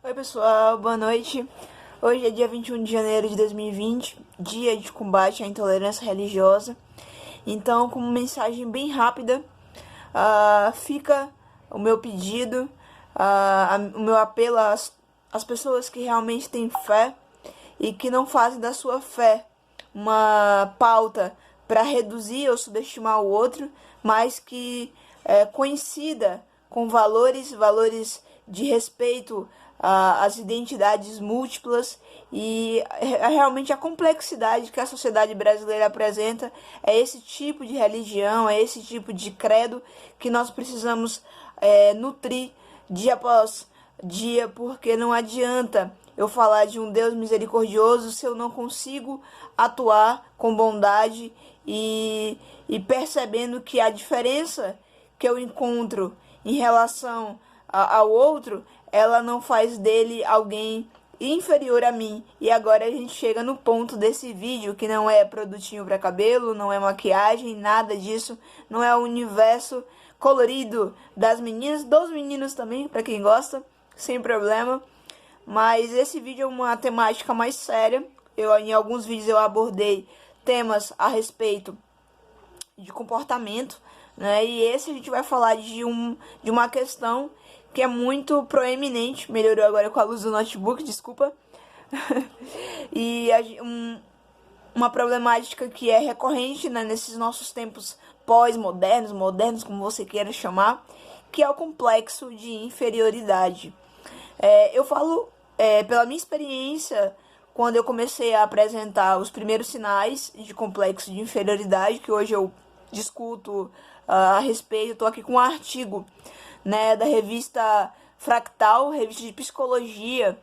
Oi pessoal, boa noite. Hoje é dia 21 de janeiro de 2020, dia de combate à intolerância religiosa. Então, como mensagem bem rápida, fica o meu pedido, o meu apelo às pessoas que realmente têm fé e que não fazem da sua fé uma pauta para reduzir ou subestimar o outro, mas que coincida com valores de respeito às identidades múltiplas e realmente a complexidade que a sociedade brasileira apresenta. É esse tipo de religião, é esse tipo de credo que nós precisamos nutrir dia após dia, porque não adianta eu falar de um Deus misericordioso se eu não consigo atuar com bondade e percebendo que a diferença que eu encontro em relação ao outro, ela não faz dele alguém inferior a mim. E agora a gente chega no ponto desse vídeo, que não é produtinho para cabelo, não é maquiagem, nada disso, não é o universo colorido das meninas, dos meninos também, para quem gosta, sem problema. Mas esse vídeo é uma temática mais séria. Em alguns vídeos eu abordei temas a respeito de comportamento, né? E esse a gente vai falar de uma questão que é muito proeminente. Melhorou agora com a luz do notebook, desculpa. E uma problemática que é recorrente, né, nesses nossos tempos pós-modernos, modernos, como você queira chamar, que é o complexo de inferioridade. Eu falo pela minha experiência, quando eu comecei a apresentar os primeiros sinais de complexo de inferioridade, que hoje eu discuto a respeito. Estou aqui com um artigo, né, da revista Fractal, revista de psicologia,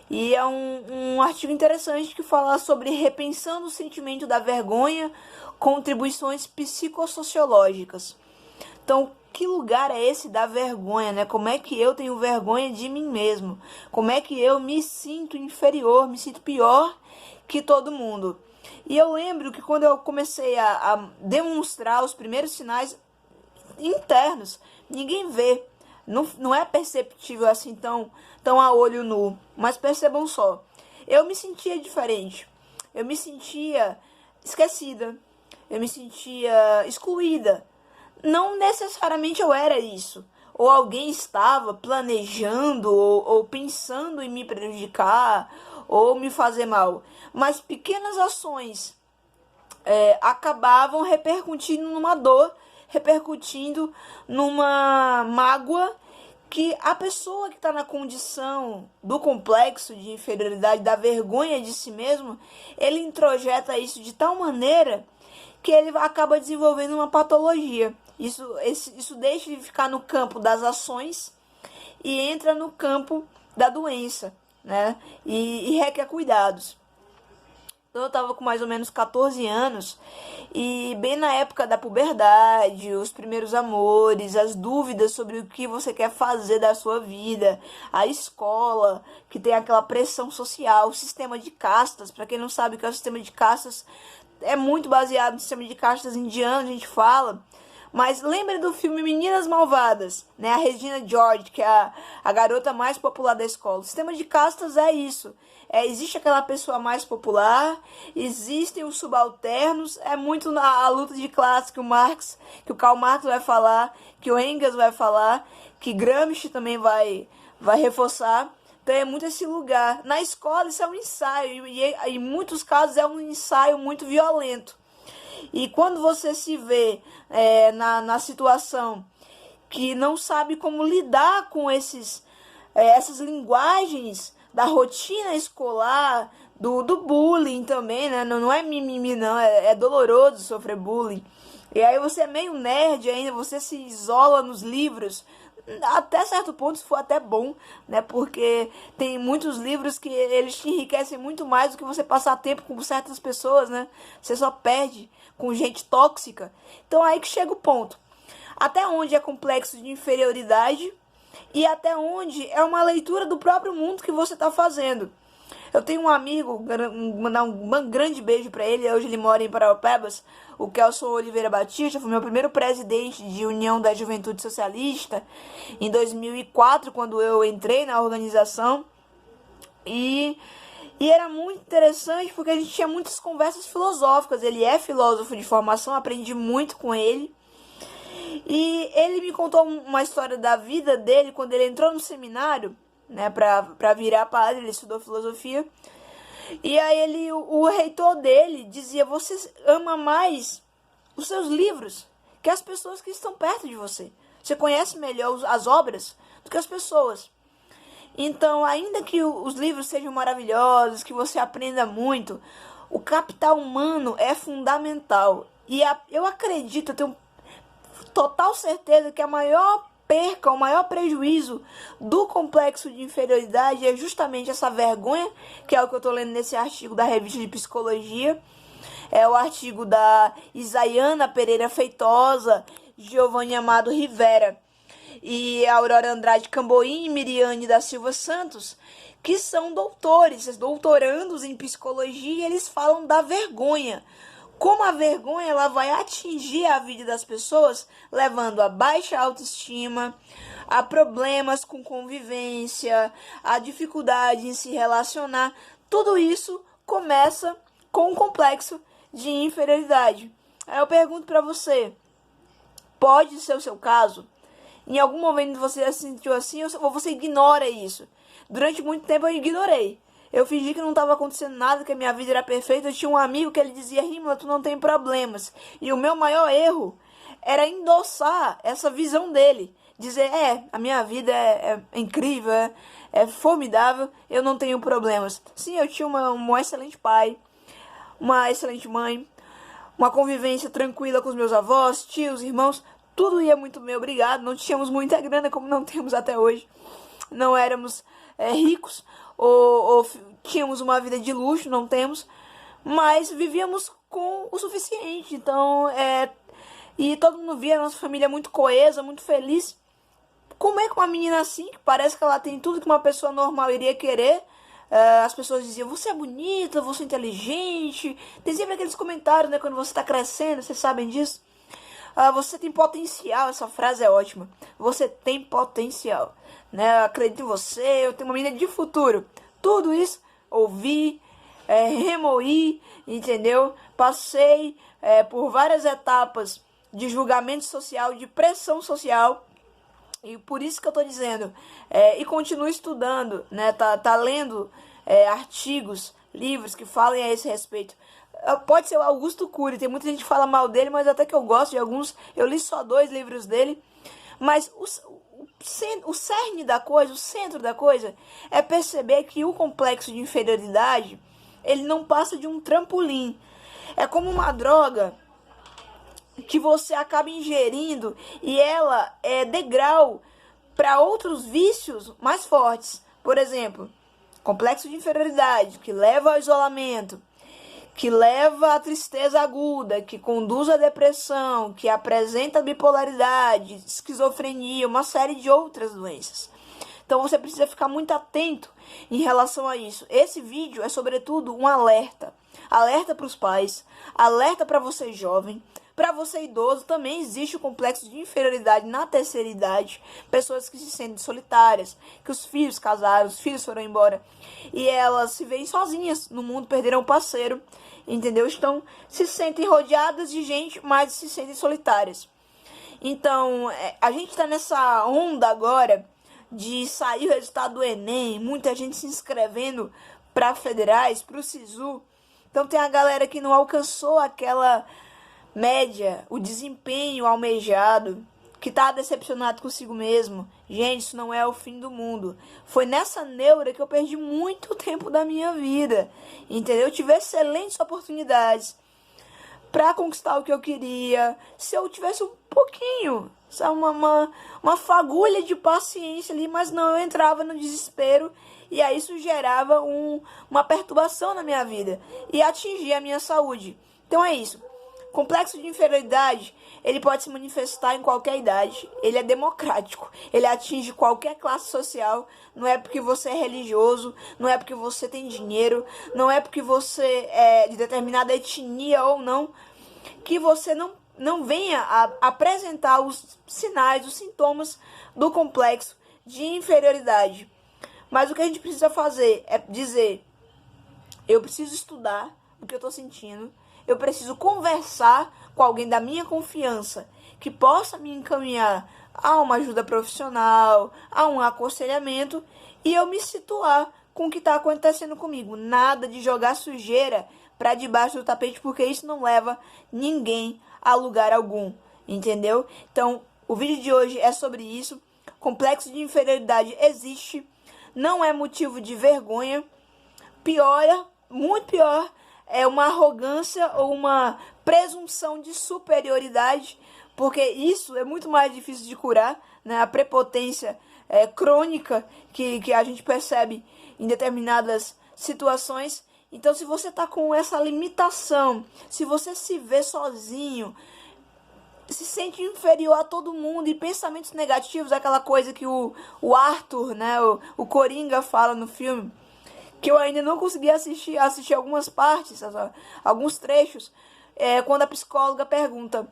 e é um artigo interessante que fala sobre repensando o sentimento da vergonha, contribuições psicossociológicas. Então, que lugar é esse da vergonha, né? Como é que eu tenho vergonha de mim mesmo? Como é que eu me sinto inferior, me sinto pior que todo mundo? E eu lembro que quando eu comecei a demonstrar os primeiros sinais internos, ninguém vê. Não é perceptível assim tão a olho nu. Mas percebam só, eu me sentia diferente. Eu me sentia esquecida. Eu me sentia excluída. Não necessariamente eu era isso. Ou alguém estava planejando ou pensando em me prejudicar ou me fazer mal. Mas pequenas ações acabavam repercutindo numa dor, repercutindo numa mágoa que a pessoa que está na condição do complexo de inferioridade, da vergonha de si mesmo, ele introjeta isso de tal maneira que ele acaba desenvolvendo uma patologia. Isso deixa de ficar no campo das ações e entra no campo da doença, né? E requer cuidados. Então eu estava com mais ou menos 14 anos e bem na época da puberdade, os primeiros amores, as dúvidas sobre o que você quer fazer da sua vida, a escola, que tem aquela pressão social, o sistema de castas. Para quem não sabe o que é o sistema de castas, é muito baseado no sistema de castas indiano, a gente fala. Mas lembre do filme Meninas Malvadas, né? A Regina George, que é a garota mais popular da escola. O sistema de castas é isso. Existe aquela pessoa mais popular, existem os subalternos, é muito a luta de classe que o Karl Marx vai falar, que o Engels vai falar, que Gramsci também vai reforçar. Então é muito esse lugar. Na escola isso é um ensaio, e em muitos casos é um ensaio muito violento. E quando você se vê na situação que não sabe como lidar com essas linguagens da rotina escolar, do bullying também, né? Não é mimimi, não. É doloroso sofrer bullying. E aí você é meio nerd ainda, você se isola nos livros. Até certo ponto isso foi até bom, né? Porque tem muitos livros que eles te enriquecem muito mais do que você passar tempo com certas pessoas, né? Você só perde com gente tóxica. Então aí que chega o ponto. Até onde é complexo de inferioridade e até onde é uma leitura do próprio mundo que você está fazendo. Eu tenho um amigo, mandar um grande beijo para ele, hoje ele mora em Paraupebas, o Kelson Oliveira Batista, foi meu primeiro presidente de União da Juventude Socialista, em 2004, quando eu entrei na organização. E, e era muito interessante porque a gente tinha muitas conversas filosóficas. Ele é filósofo de formação, aprendi muito com ele. E ele me contou uma história da vida dele quando ele entrou no seminário, né, pra virar padre. Ele estudou filosofia. E aí o reitor dele dizia: você ama mais os seus livros que as pessoas que estão perto de você. Você conhece melhor as obras do que as pessoas. Então, ainda que os livros sejam maravilhosos, que você aprenda muito, o capital humano é fundamental. E eu acredito, eu tenho total certeza que a maior perca, o maior prejuízo do complexo de inferioridade é justamente essa vergonha, que é o que eu estou lendo nesse artigo da revista de psicologia. É o artigo da Isaiana Pereira Feitosa, Giovanni Amado Rivera e Aurora Andrade Camboim e Miriane da Silva Santos, que são doutorandos em psicologia, e eles falam da vergonha. Como a vergonha ela vai atingir a vida das pessoas, levando a baixa autoestima, a problemas com convivência, a dificuldade em se relacionar. Tudo isso começa com um complexo de inferioridade. Aí eu pergunto para você, pode ser o seu caso? Em algum momento você já se sentiu assim ou você ignora isso? Durante muito tempo eu ignorei. Eu fingi que não estava acontecendo nada, que a minha vida era perfeita. Eu tinha um amigo que ele dizia: Rímola, tu não tem problemas. E o meu maior erro era endossar essa visão dele. Dizer: a minha vida é incrível, é formidável, eu não tenho problemas. Sim, eu tinha um excelente pai, uma excelente mãe, uma convivência tranquila com os meus avós, tios, irmãos. Tudo ia muito bem, obrigado. Não tínhamos muita grana, como não temos até hoje. Não éramos ricos ou tínhamos uma vida de luxo, não temos. Mas vivíamos com o suficiente. Então, e todo mundo via a nossa família muito coesa, muito feliz. Como é que uma menina assim, que parece que ela tem tudo que uma pessoa normal iria querer, as pessoas diziam: você é bonita, você é inteligente. Tem sempre aqueles comentários, né, quando você tá crescendo, vocês sabem disso. Você tem potencial, essa frase é ótima. Você tem potencial, né? Eu acredito em você, eu tenho uma menina de futuro. Tudo isso ouvi, remoí, entendeu? Passei por várias etapas de julgamento social, de pressão social. E por isso que eu tô dizendo, e continuo estudando, né? Tá lendo artigos, livros que falem a esse respeito. Pode ser o Augusto Cury, tem muita gente que fala mal dele, mas até que eu gosto de alguns. Eu li só 2 livros dele. Mas o cerne da coisa, o centro da coisa, é perceber que o complexo de inferioridade, ele não passa de um trampolim. É como uma droga que você acaba ingerindo e ela é degrau para outros vícios mais fortes. Por exemplo, complexo de inferioridade, que leva ao isolamento, que leva à tristeza aguda, que conduz à depressão, que apresenta bipolaridade, esquizofrenia, uma série de outras doenças. Então você precisa ficar muito atento em relação a isso. Esse vídeo é sobretudo um alerta. Alerta para os pais, alerta para você jovem, para você idoso. Também existe o complexo de inferioridade na terceira idade. Pessoas que se sentem solitárias, que os filhos casaram, os filhos foram embora e elas se veem sozinhas no mundo, perderam o parceiro, entendeu? Então se sentem rodeadas de gente, mas se sentem solitárias. Então a gente está nessa onda agora de sair o resultado do Enem, muita gente se inscrevendo para federais, para o SISU. Então tem a galera que não alcançou aquela média, o desempenho almejado, que tá decepcionado consigo mesmo. Gente, isso não é o fim do mundo. Foi nessa neura que eu perdi muito tempo da minha vida, entendeu? Eu tive excelentes oportunidades para conquistar o que eu queria, se eu tivesse um pouquinho, sabe, uma fagulha de paciência ali, mas não, eu entrava no desespero e aí isso gerava uma perturbação na minha vida e atingia a minha saúde. Então é isso. Complexo de inferioridade, ele pode se manifestar em qualquer idade, ele é democrático, ele atinge qualquer classe social. Não é porque você é religioso, não é porque você tem dinheiro, não é porque você é de determinada etnia ou não, que você não venha a apresentar os sinais, os sintomas do complexo de inferioridade. Mas o que a gente precisa fazer é dizer: eu preciso estudar o que eu tô sentindo, eu preciso conversar com alguém da minha confiança que possa me encaminhar a uma ajuda profissional, a um aconselhamento, e eu me situar com o que está acontecendo comigo. Nada de jogar sujeira para debaixo do tapete, porque isso não leva ninguém a lugar algum, entendeu? Então, o vídeo de hoje é sobre isso. Complexo de inferioridade existe, não é motivo de vergonha. Pior, muito pior, é uma arrogância ou uma presunção de superioridade, porque isso é muito mais difícil de curar, né? A prepotência crônica que a gente percebe em determinadas situações. Então, se você está com essa limitação, se você se vê sozinho, se sente inferior a todo mundo, e pensamentos negativos, aquela coisa que o Arthur, né, o Coringa fala no filme, que eu ainda não consegui assistir algumas partes, alguns trechos, quando a psicóloga pergunta: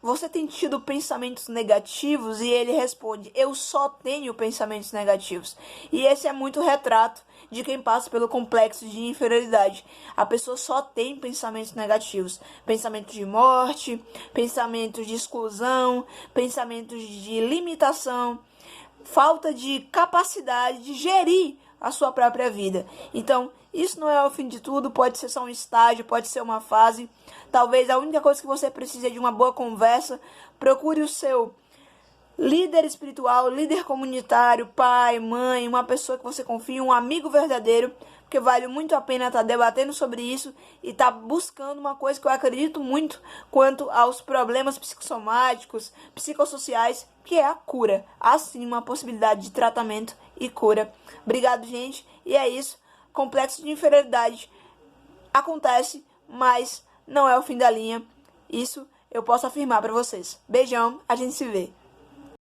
você tem tido pensamentos negativos? E ele responde: eu só tenho pensamentos negativos. E esse é muito retrato de quem passa pelo complexo de inferioridade. A pessoa só tem pensamentos negativos, pensamentos de morte, pensamentos de exclusão, pensamentos de limitação, falta de capacidade de gerir a sua própria vida. Então, isso não é o fim de tudo, pode ser só um estágio, pode ser uma fase. Talvez a única coisa que você precisa é de uma boa conversa. Procure o seu líder espiritual, líder comunitário, pai, mãe, uma pessoa que você confia, um amigo verdadeiro, porque vale muito a pena estar debatendo sobre isso e estar buscando uma coisa que eu acredito muito quanto aos problemas psicossomáticos, psicossociais, que é a cura. Há sim uma possibilidade de tratamento e cura. Obrigado, gente. E é isso. Complexo de inferioridade acontece, mas não é o fim da linha. Isso eu posso afirmar para vocês. Beijão, a gente se vê.